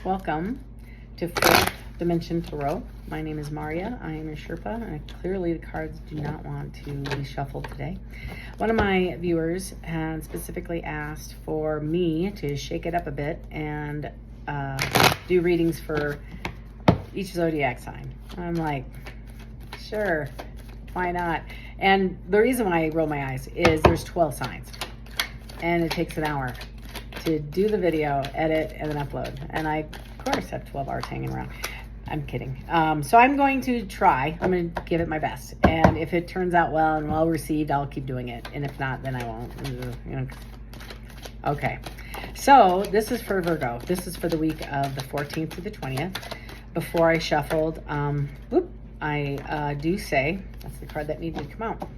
Welcome to Fourth Dimension Tarot. My name is Maria. I am a Sherpa, and clearly the cards do not want to be shuffled today. One of my viewers had specifically asked for me to shake it up a bit and do readings for each zodiac sign. I'm like, sure, why not? And the reason why I roll my eyes is there's 12 signs, and it takes an hour to do the video, edit, and then upload. And I, of course, have 12 hours hanging around. I'm kidding. So I'm going to try. I'm going to give it my best. And if it turns out well and well received, I'll keep doing it. And if not, then I won't. Okay. So this is for Virgo. This is for the week of the 14th to the 20th. Before I shuffled, I do say, that's the card that needed to come out.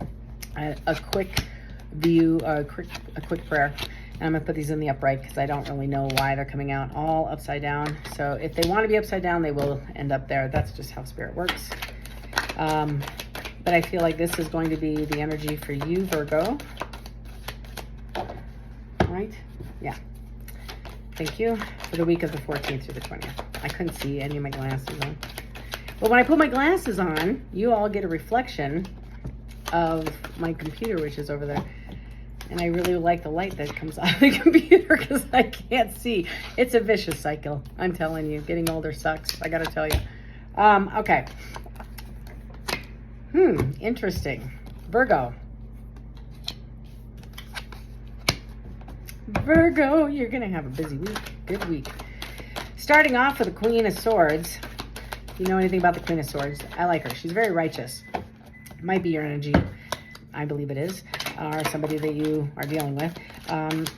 A quick view, a quick prayer. And I'm going to put these in the upright because I don't really know why they're coming out all upside down. So if they want to be upside down, they will end up there. That's just how spirit works. But I feel like this is going to be the energy for you, Virgo. Right? Yeah. Thank you. For the week of the 14th through the 20th. I couldn't see any of my glasses on. But when I put my glasses on, you all get a reflection of my computer, which is over there. And I really like the light that comes out of the computer because I can't see. It's a vicious cycle. I'm telling you, getting older sucks. I got to tell you. Okay. Interesting. Virgo. Virgo, you're going to have a busy week. Good week. Starting off with the Queen of Swords. If you know anything about the Queen of Swords, I like her. She's very righteous. Might be your energy. I believe it is. Or somebody that you are dealing with.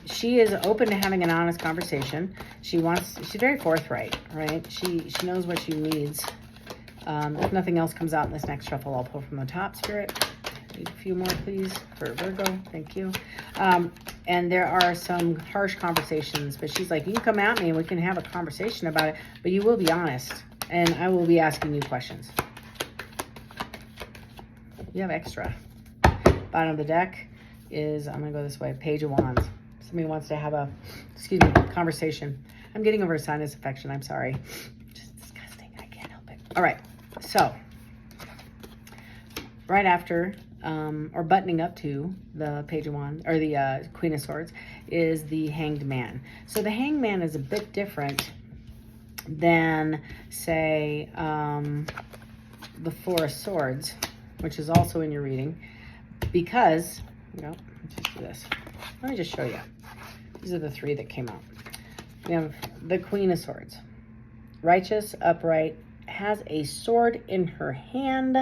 She is open to having an honest conversation. She's very forthright, right? She knows what she needs. If nothing else comes out in this next shuffle, I'll pull from the top, Spirit. Need a few more, please, for Virgo. Thank you. And there are some harsh conversations, but she's like, you can come at me and we can have a conversation about it, but you will be honest, and I will be asking you questions. You have extra. Bottom of the deck is, I'm going to go this way, Page of Wands. Somebody wants to have a, conversation. I'm getting over a sinus infection. I'm sorry. Just disgusting. I can't help it. All right. So, right after, or buttoning up to the Page of Wands, or the Queen of Swords, is the Hanged Man. So the Hanged Man is a bit different than, say, the Four of Swords, which is also in your reading. Because, let's just do this. Let me just show you. These are the three that came out. We have the Queen of Swords. Righteous, upright, has a sword in her hand,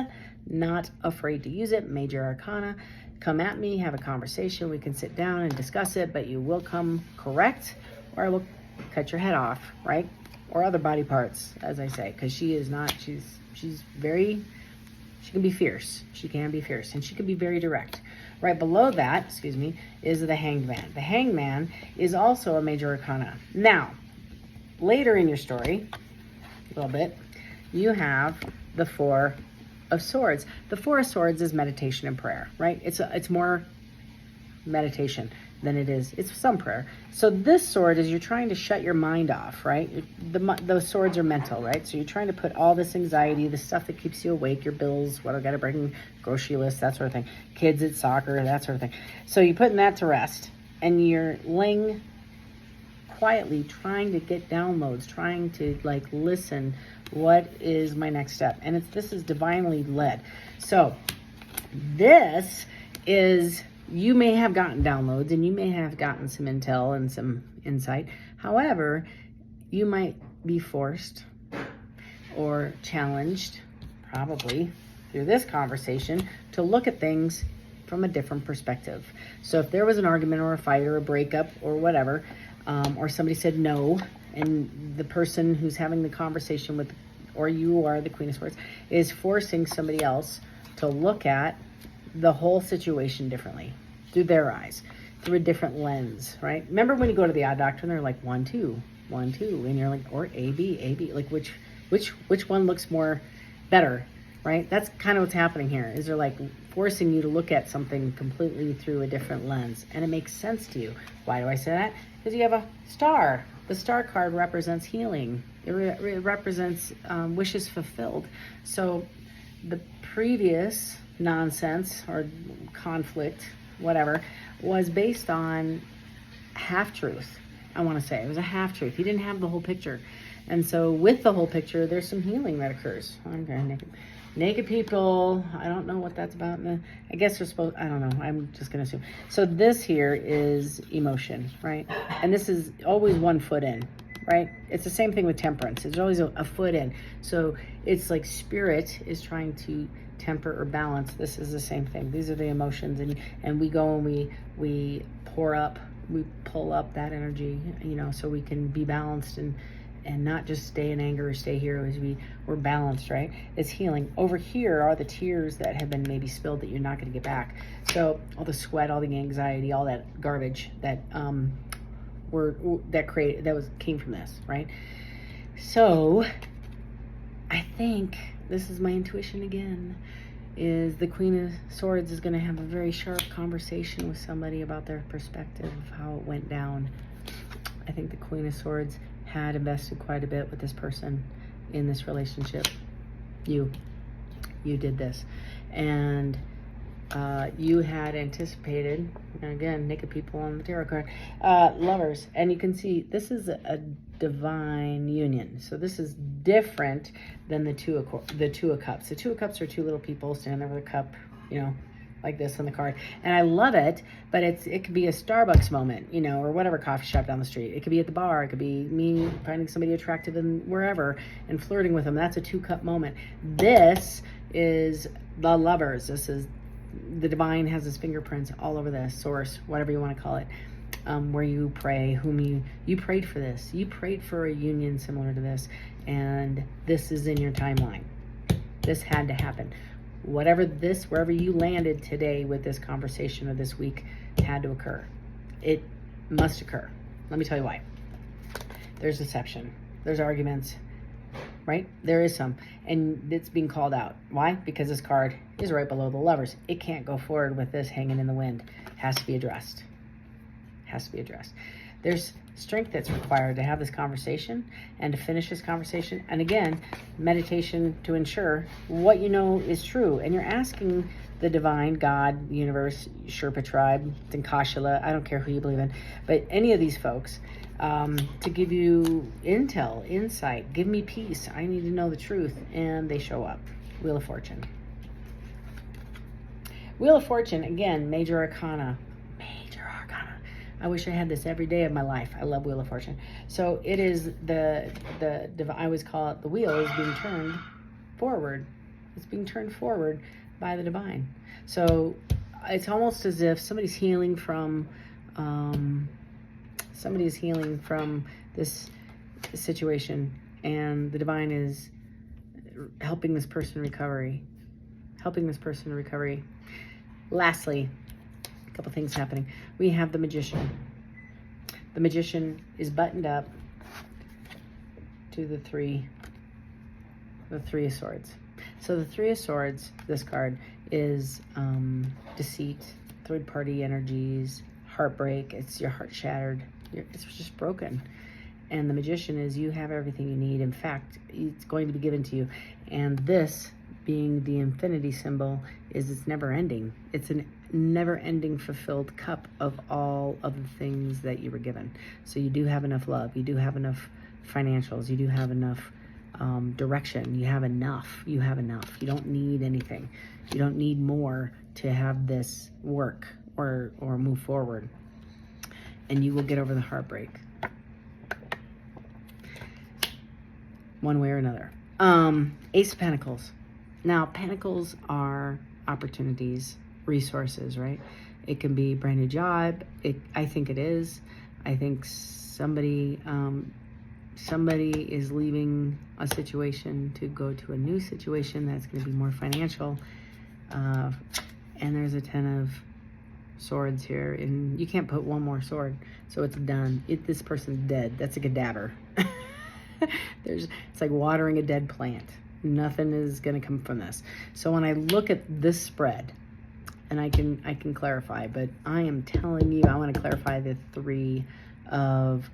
not afraid to use it. Major Arcana. Come at me, have a conversation. We can sit down and discuss it, but you will come correct, or I will cut your head off, right? Or other body parts, as I say, because she is not, she's very... She can be fierce. She can be fierce. And she can be very direct. Right below that, is the Hanged Man. The Hanged Man is also a major arcana. Now, later in your story, a little bit, you have the Four of Swords. The Four of Swords is meditation and prayer, right? It's more meditation than it's some prayer. So this sword is, you're trying to shut your mind off, right? Those swords are mental, right? So you're trying to put all this anxiety, the stuff that keeps you awake, your bills, what I got to bring, grocery list, that sort of thing, kids at soccer, that sort of thing. So you're putting that to rest, and you're laying quietly, trying to get downloads, trying to listen, what is my next step? And this is divinely led. So this is, you may have gotten downloads and you may have gotten some intel and some insight. However, you might be forced or challenged, probably through this conversation, to look at things from a different perspective. So if there was an argument or a fight or a breakup or whatever, or somebody said no, and the person who's having the conversation with, or you are the Queen of Swords, is forcing somebody else to look at the whole situation differently, through their eyes, through a different lens, right? Remember when you go to the eye doctor and they're like 1, 2, 1, 2, and you're like, or A, B, like which one looks more better, right? That's kind of what's happening here, is they're like forcing you to look at something completely through a different lens, and it makes sense to you. Why do I say that? Because you have a star The Star card represents healing. It represents wishes fulfilled. So the previous nonsense or conflict, whatever, was based on half-truth. I want to say it was a half-truth. He didn't have the whole picture. And so with the whole picture, there's some healing that occurs. Okay, naked people. I don't know what that's about. I guess they're supposed, I don't know. I'm just going to assume. So this here is emotion, right? And this is always 1 foot in, right? It's the same thing with temperance. It's always a foot in. So it's like spirit is trying to temper or balance. This is the same thing. These are the emotions, and we go and we pour up, we pull up that energy, so we can be balanced and not just stay in anger or stay here as we're balanced, right? It's healing. Over here are the tears that have been maybe spilled that you're not going to get back. So all the sweat, all the anxiety, all that garbage that came from this, right? So I think this is my intuition again, is the Queen of Swords is going to have a very sharp conversation with somebody about their perspective of how it went down. I think the Queen of Swords had invested quite a bit with this person in this relationship. You did this. And you had anticipated, and again, naked people on the tarot card, lovers. And you can see this is a divine union. So this is different than the Two of Cups. The Two of Cups are 2 little people standing there with a cup, like this on the card. And I love it, but it could be a Starbucks moment, or whatever coffee shop down the street. It could be at the bar. It could be me finding somebody attractive and wherever and flirting with them. That's a 2-cup moment. This is the lovers. This is the divine has his fingerprints all over this source, whatever you want to call it, where you pray, you prayed for this. You prayed for a union similar to this, and this is in your timeline. This had to happen. Wherever you landed today with this conversation or this week had to occur. It must occur. Let me tell you why. There's deception. There's arguments, right? There is some. And it's being called out. Why? Because this card is right below the lovers. It can't go forward with this hanging in the wind. It has to be addressed. There's strength that's required to have this conversation and to finish this conversation. And again, meditation to ensure what you know is true. And you're asking the divine, God, universe, Sherpa tribe, Dinkashila, I don't care who you believe in, but any of these folks, to give you intel, insight, give me peace. I need to know the truth. And they show up. Wheel of Fortune. Wheel of Fortune, again, major arcana. I wish I had this every day of my life. I love Wheel of Fortune. So it is I always call it the wheel is being turned forward. It's being turned forward by the divine. So it's almost as if somebody's healing from this situation, and the divine is helping this person recovery. Lastly, a couple things happening. We have the Magician. The Magician is buttoned up to the Three of Swords. So the Three of Swords, this card, is deceit, third-party energies, heartbreak. It's your heart shattered. It's just broken. And the Magician is you have everything you need. In fact, it's going to be given to you. And this, being the infinity symbol, is it's never ending. It's a never ending fulfilled cup of all of the things that you were given. So you do have enough love. You do have enough financials. You do have enough direction. You have enough. You don't need anything. You don't need more to have this work or move forward. And you will get over the heartbreak, one way or another. Ace of Pentacles. Now, Pentacles are opportunities, resources, right? It can be a brand new job. I think it is. I think somebody is leaving a situation to go to a new situation that's going to be more financial. And there's a 10 of Swords here, and you can't put one more sword, so it's done. This person's dead. That's a cadaver. It's like watering a dead plant. Nothing is going to come from this. So when I look at this spread, and I can clarify, but I am telling you, I want to clarify the Three of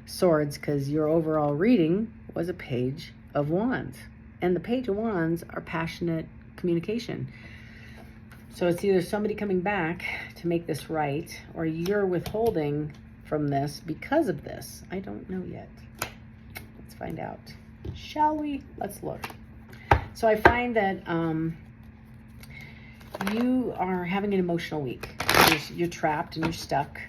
Swords, because your overall reading was a Page of Wands. And the Page of Wands are passionate communication. So it's either somebody coming back to make this right, or you're withholding from this because of this. I don't know yet. Let's find out. Shall we? Let's look. So I find that you are having an emotional week. You're trapped and you're stuck.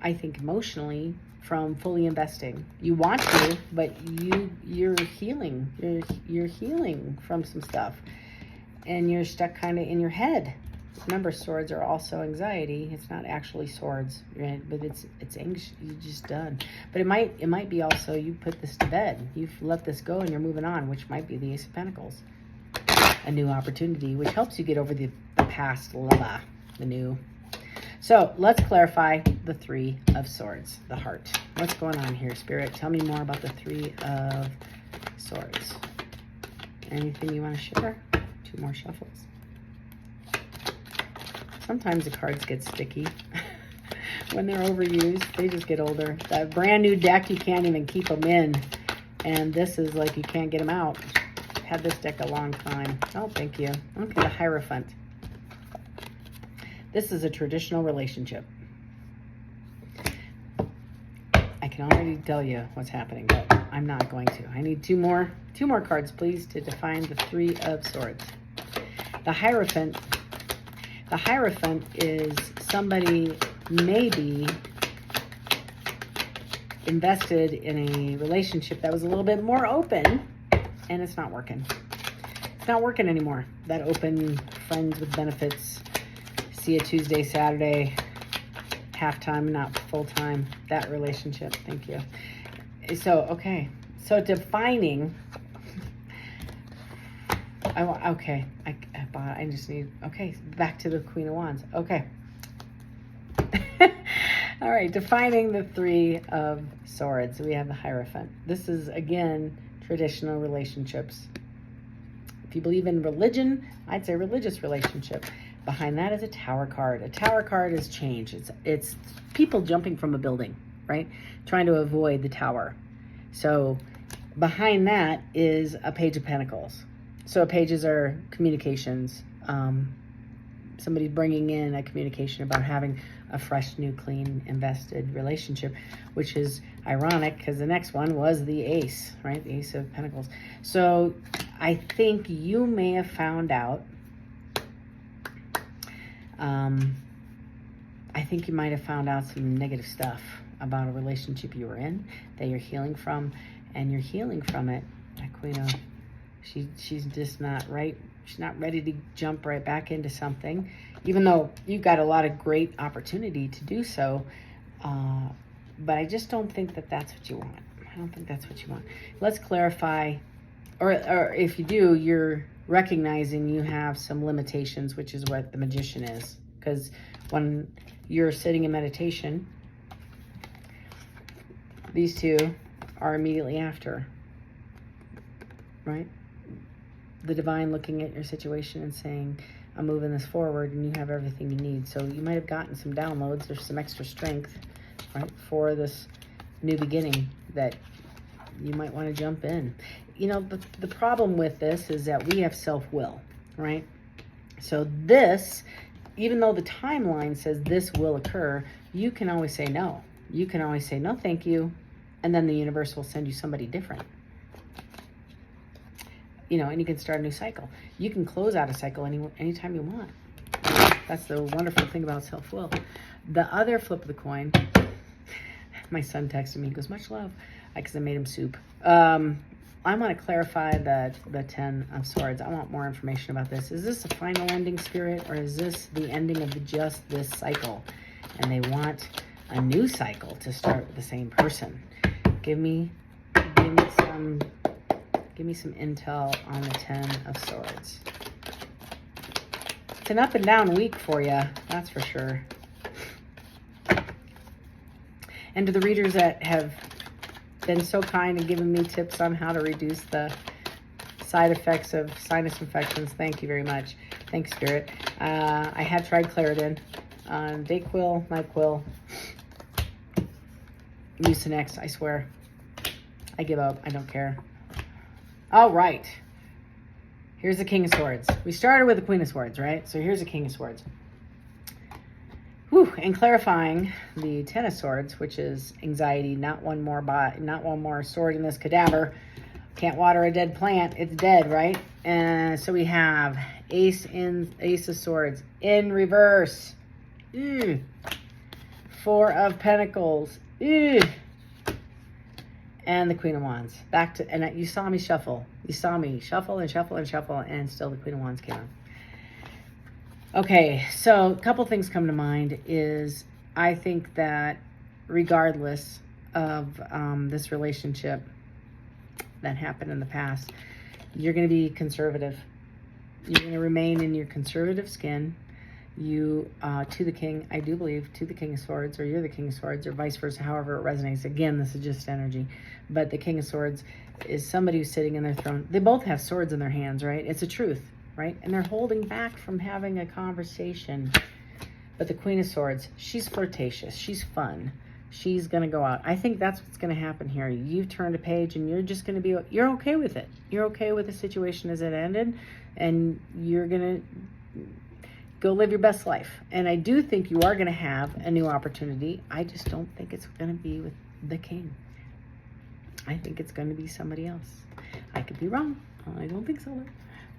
I think emotionally from fully investing. You want to, but you're healing. You're healing from some stuff, and you're stuck kind of in your head. Remember, swords are also anxiety. It's not actually swords, right? But it's anxious. You're just done. But it might be also you put this to bed. You've let this go and you're moving on, which might be the Ace of Pentacles. A new opportunity, which helps you get over the past, the new. So let's clarify the Three of Swords, the heart. What's going on here, Spirit? Tell me more about the Three of Swords. Anything you want to share? 2 more shuffles. Sometimes the cards get sticky. When they're overused, they just get older. That brand new deck, you can't even keep them in. And this is like you can't get them out. I've had this deck a long time. Oh, thank you. Okay, the Hierophant. This is a traditional relationship. I can already tell you what's happening, but I'm not going to. I need two more cards, please, to define the Three of Swords. The Hierophant. The Hierophant is somebody maybe invested in a relationship that was a little bit more open, and it's not working. It's not working anymore. That open, friends with benefits, see you Tuesday, Saturday, half-time, not full-time, that relationship. Thank you. So, okay. So defining, I just need, okay, back to the Queen of Wands. Okay. All right, defining the Three of Swords. We have the Hierophant. This is, again, traditional relationships. If you believe in religion, I'd say religious relationship. Behind that is a Tower card. A Tower card is change. It's people jumping from a building, right? Trying to avoid the tower. So behind that is a Page of Pentacles. So pages are communications. Somebody bringing in a communication about having a fresh, new, clean, invested relationship, which is ironic because the next one was the Ace, right? The Ace of Pentacles. So I think you may have found out, I think you might have found out some negative stuff about a relationship you were in that you're healing from, and you're healing from it. That Queen of, she's just not right. She's not ready to jump right back into something, even though you've got a lot of great opportunity to do so. But I just don't think that that's what you want. I don't think that's what you want. Let's clarify, or if you do, you're recognizing you have some limitations, which is what the Magician is. Because when you're sitting in meditation, these two are immediately after, right? The Divine looking at your situation and saying, I'm moving this forward, and you have everything you need. So you might have gotten some downloads. There's some extra strength, right, for this new beginning that you might want to jump in. You know, the problem with this is that we have self-will, right? So this, even though the timeline says this will occur, you can always say no. You can always say, no, thank you. And then the universe will send you somebody different. You know, and you can start a new cycle. You can close out a cycle anytime you want. That's the wonderful thing about self-will. The other flip of the coin, my son texted me, he goes, much love, because I made him soup. I want to clarify the 10 of Swords. I want more information about this. Is this a final ending, Spirit, or is this the ending of just this cycle? And they want a new cycle to start with the same person. Give me some intel on the 10 of Swords. It's an up and down week for you, that's for sure. And to the readers that have been so kind and given me tips on how to reduce the side effects of sinus infections, thank you very much. Thanks, Spirit. I had tried Claritin, Dayquil, NyQuil. Mucinex, I swear. I give up. I don't care. All right. Here's the King of Swords. We started with the Queen of Swords, right? So here's the King of Swords. Whew. And clarifying the Ten of Swords, which is anxiety, not one more sword in this cadaver. Can't water a dead plant. It's dead, right? And so we have Ace of Swords in reverse. Four of Pentacles. And the Queen of Wands. Back to, and you saw me shuffle. You saw me shuffle and shuffle and shuffle, and still the Queen of Wands came out. Okay, so a couple things come to mind is I think that regardless of this relationship that happened in the past, you're going to be conservative. You're going to remain in your conservative skin. You, to the King, I do believe, to the King of Swords, or you're the King of Swords, or vice versa, however it resonates. Again, this is just energy. But the King of Swords is somebody who's sitting in their throne. They both have swords in their hands, right? It's a truth, right? And they're holding back from having a conversation. But the Queen of Swords, she's flirtatious. She's fun. She's going to go out. I think that's what's going to happen here. You've turned a page and you're just going to be, you're okay with it. You're okay with the situation as it ended. And you're going to go live your best life. And I do think you are going to have a new opportunity. I just don't think it's going to be with the King. I think it's going to be somebody else. I could be wrong. I don't think so.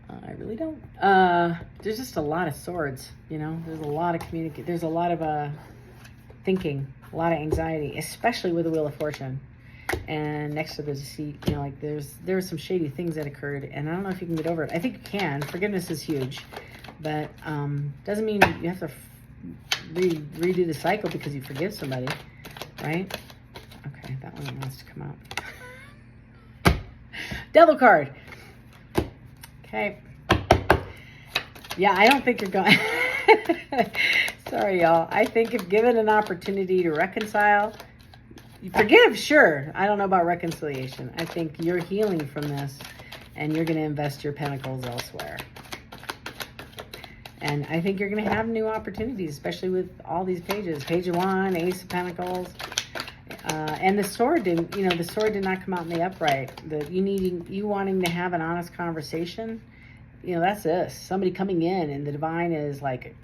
I really don't. There's just a lot of swords, you know. There's a lot of There's a lot of thinking, a lot of anxiety, especially with the Wheel of Fortune. And next to the deceit, you know, like there were some shady things that occurred, and I don't know if you can get over it. I think you can. Forgiveness is huge. But doesn't mean you have to redo the cycle because you forgive somebody, right? Okay, that one wants to come out. Devil card. Okay. Yeah, I don't think you're going. Sorry, y'all. I think if given an opportunity to reconcile, you forgive, sure. I don't know about reconciliation. I think you're healing from this, and you're going to invest your pentacles elsewhere. And I think you're going to have new opportunities, especially with all these pages. Page of Wands, Ace of Pentacles. And the sword didn't, you know, the sword did not come out in the upright. You wanting to have an honest conversation, you know, that's this. Somebody coming in and the divine is like,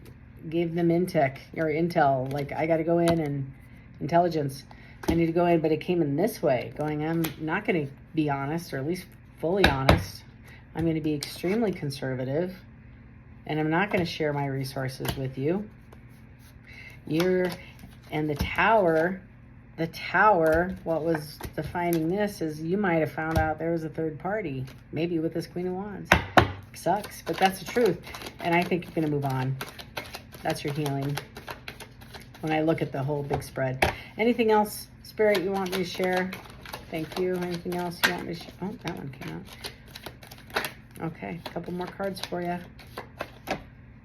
gave them intel, like I got to go in and intelligence. I need to go in, but it came in this way, going, I'm not going to be honest, or at least fully honest. I'm going to be extremely conservative. And I'm not going to share my resources with you. And the tower, what was defining this is you might have found out there was a third party, maybe with this Queen of Wands. Sucks, but that's the truth. And I think you're going to move on. That's your healing. When I look at the whole big spread. Anything else, Spirit, you want me to share? Thank you. Anything else you want me to share? Oh, that one came out. Okay, a couple more cards for you.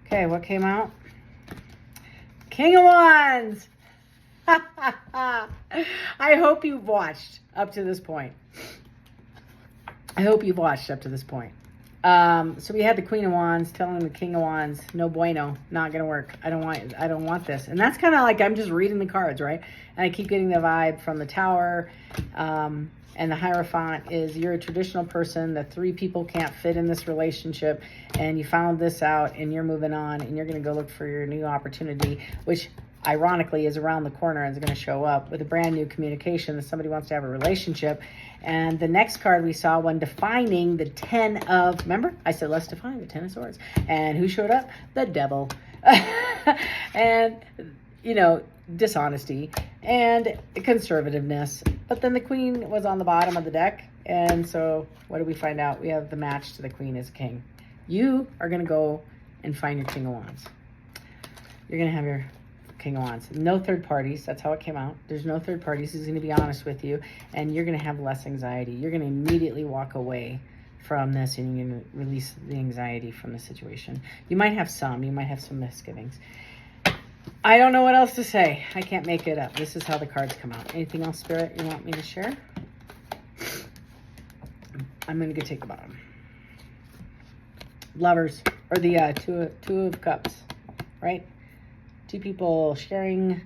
Okay, what came out? King of Wands. I hope you've watched up to this point. So we had the Queen of Wands telling the King of Wands, no bueno, not gonna work. I don't want this. And that's kind of like I'm just reading the cards, right? And I keep getting the vibe from the Tower. And the Hierophant is you're a traditional person. The three people can't fit in this relationship. And you found this out and you're moving on and you're going to go look for your new opportunity, which ironically is around the corner and is going to show up with a brand new communication that somebody wants to have a relationship. And the next card we saw when defining the 10 of, remember I said let's define the 10 of Swords. And who showed up? The Devil. And, you know, dishonesty and conservativeness. But then the Queen was on the bottom of the deck. And so what do we find out? We have the match to the Queen as King. You are going to go and find your King of Wands. You're going to have your King of Wands. No third parties. That's how it came out. There's no third parties. He's going to be honest with you. And you're going to have less anxiety. You're going to immediately walk away from this and you're going to release the anxiety from the situation. You might have some misgivings. I don't know what else to say. I can't make it up. This is how the cards come out. Anything else, Spirit, you want me to share? I'm going to go take the bottom. Lovers, or the two of Cups, right? Two people sharing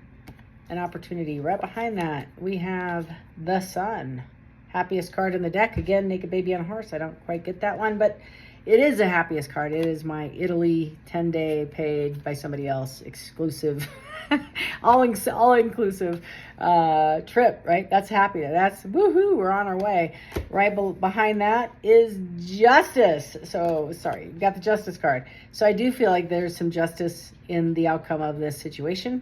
an opportunity. Right behind that, we have the Sun. Happiest card in the deck. Again, Naked Baby on a Horse. I don't quite get that one, but it is the happiest card. It is my Italy 10-day paid by somebody else exclusive, all-inclusive trip, right? That's happy. That's woohoo. We're on our way. Right behind that is Justice. So, sorry, got the Justice card. So I do feel like there's some justice in the outcome of this situation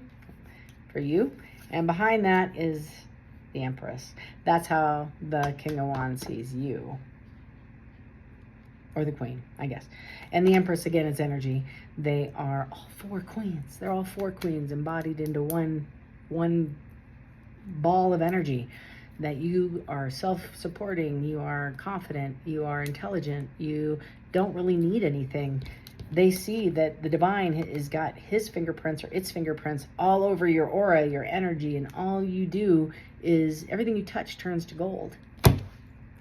for you. And behind that is the Empress. That's how the King of Wands sees you. Or the Queen, I guess. And the Empress, again, is energy. They are all 4 queens. They're all 4 queens embodied into one ball of energy. That you are self-supporting, you are confident, you are intelligent, you don't really need anything. They see that the divine has got his fingerprints or its fingerprints all over your aura, your energy, and all you do is everything you touch turns to gold.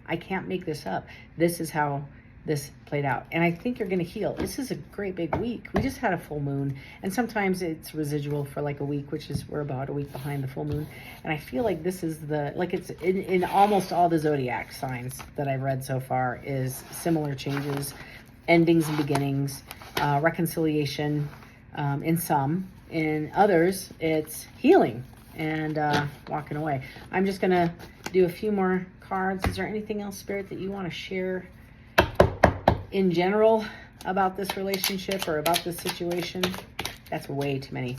I can't make this up. This is how this played out. And I think you're going to heal. This is a great big week. We just had a full moon, and sometimes it's residual for like a week, which is we're about a week behind the full moon. And I feel like this is it's in almost all the zodiac signs that I've read so far is similar changes, endings and beginnings, reconciliation, in some. In others, it's healing and walking away. I'm just going to do a few more cards. Is there anything else, Spirit, that you want to share in general about this relationship or about this situation? That's way too many.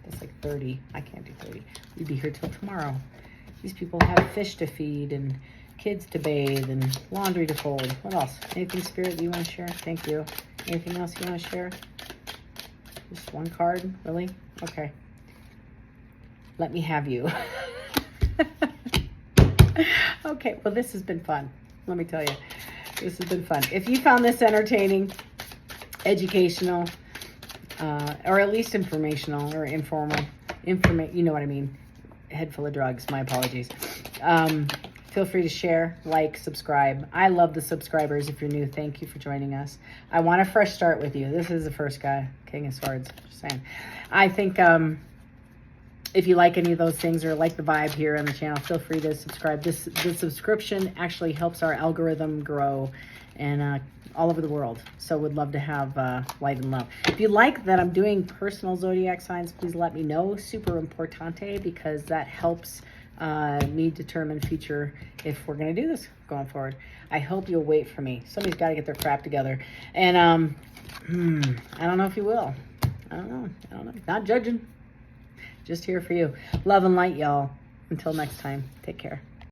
That's like 30. I can't do 30. We'd be here till tomorrow. These people have fish to feed and kids to bathe and laundry to fold. What else? Anything, Spirit, that you want to share? Thank you. Anything else you want to share? Just one card? Really? Okay. Let me have you. Okay, well, this has been fun. Let me tell you. This has been fun. If you found this entertaining, educational, or at least informational or informal, you know what I mean. Head full of drugs. My apologies. Feel free to share, like, subscribe. I love the subscribers. If you're new, thank you for joining us. I want a fresh start with you. This is the first guy, King of Swords. Just saying. I think if you like any of those things or like the vibe here on the channel, feel free to subscribe. The subscription actually helps our algorithm grow and all over the world. So would love to have light and love. If you like that I'm doing personal zodiac signs, please let me know. Super importante, because that helps me determine future if we're going to do this going forward. I hope you'll wait for me. Somebody's got to get their crap together. And I don't know if you will. I don't know. Not judging. Just here for you. Love and light, y'all. Until next time, take care.